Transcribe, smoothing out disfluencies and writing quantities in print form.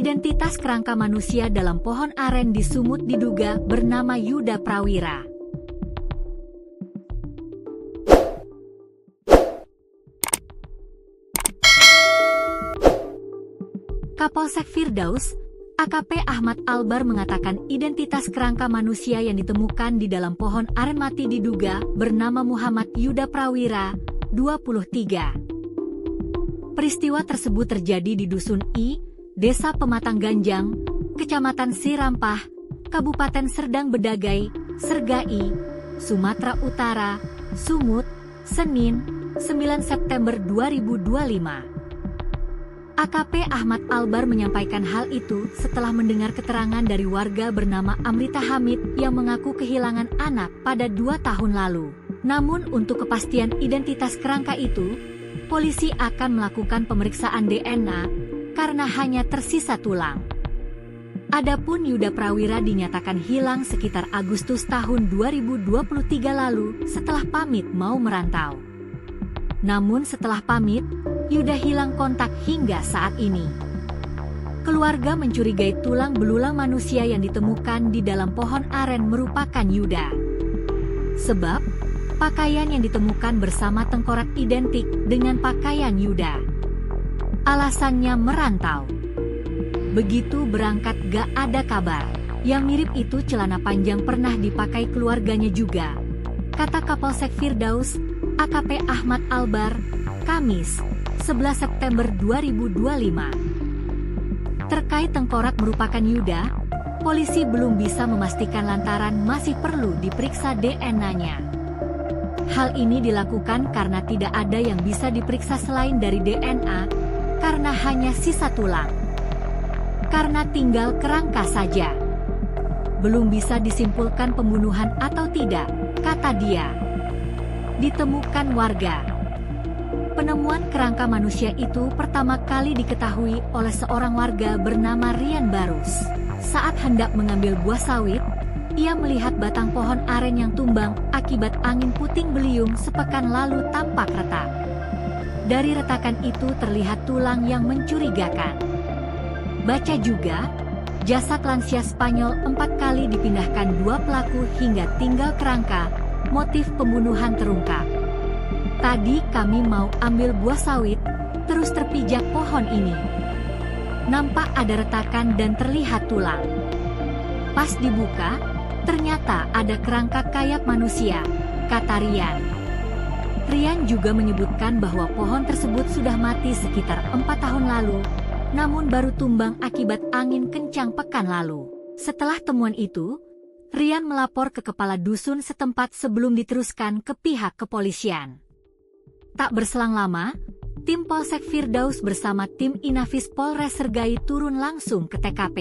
Identitas kerangka manusia dalam pohon aren di Sumut diduga bernama Yuda Prawira. Kapolsek Firdaus, AKP Ahmad Albar mengatakan identitas kerangka manusia yang ditemukan di dalam pohon aren mati diduga bernama Muhammad Yuda Prawira, 23. Peristiwa tersebut terjadi di Dusun I, Desa Pematang Ganjang, Kecamatan Sirampah, Kabupaten Serdang Bedagai, Sergai, Sumatera Utara, Sumut, Senin, 9 September 2025. AKP Ahmad Albar menyampaikan hal itu setelah mendengar keterangan dari warga bernama Amrita Hamid yang mengaku kehilangan anak pada 2 tahun lalu. Namun untuk kepastian identitas kerangka itu, polisi akan melakukan pemeriksaan DNA karena hanya tersisa tulang. Adapun Yuda Prawira dinyatakan hilang sekitar Agustus tahun 2023 lalu setelah pamit mau merantau. Namun setelah pamit, Yuda hilang kontak hingga saat ini. Keluarga mencurigai tulang belulang manusia yang ditemukan di dalam pohon aren merupakan Yuda. Sebab, pakaian yang ditemukan bersama tengkorak identik dengan pakaian Yuda. Alasannya merantau. Begitu berangkat gak ada kabar. Yang mirip itu celana panjang pernah dipakai keluarganya juga, kata Kapolsek Firdaus, AKP Ahmad Albar, Kamis, 11 September 2025. Terkait tengkorak merupakan Yuda, polisi belum bisa memastikan lantaran masih perlu diperiksa DNA-nya. Hal ini dilakukan karena tidak ada yang bisa diperiksa selain dari DNA, karena hanya sisa tulang. Karena tinggal kerangka saja. Belum bisa disimpulkan pembunuhan atau tidak, kata dia. Ditemukan warga. Penemuan kerangka manusia itu pertama kali diketahui oleh seorang warga bernama Rian Barus. Saat hendak mengambil buah sawit, ia melihat batang pohon aren yang tumbang akibat angin puting beliung sepekan lalu tampak retak. Dari retakan itu terlihat tulang yang mencurigakan. Baca juga, jasad lansia Spanyol 4 kali dipindahkan 2 pelaku hingga tinggal kerangka, motif pembunuhan terungkap. Tadi kami mau ambil buah sawit, terus terpijak pohon ini. Nampak ada retakan dan terlihat tulang. Pas dibuka, ternyata ada kerangka kayak manusia, kata Rian. Rian juga menyebutkan bahwa pohon tersebut sudah mati sekitar 4 tahun lalu, namun baru tumbang akibat angin kencang pekan lalu. Setelah temuan itu, Rian melapor ke kepala dusun setempat sebelum diteruskan ke pihak kepolisian. Tak berselang lama, tim Polsek Firdaus bersama tim Inafis Polres Sergai turun langsung ke TKP.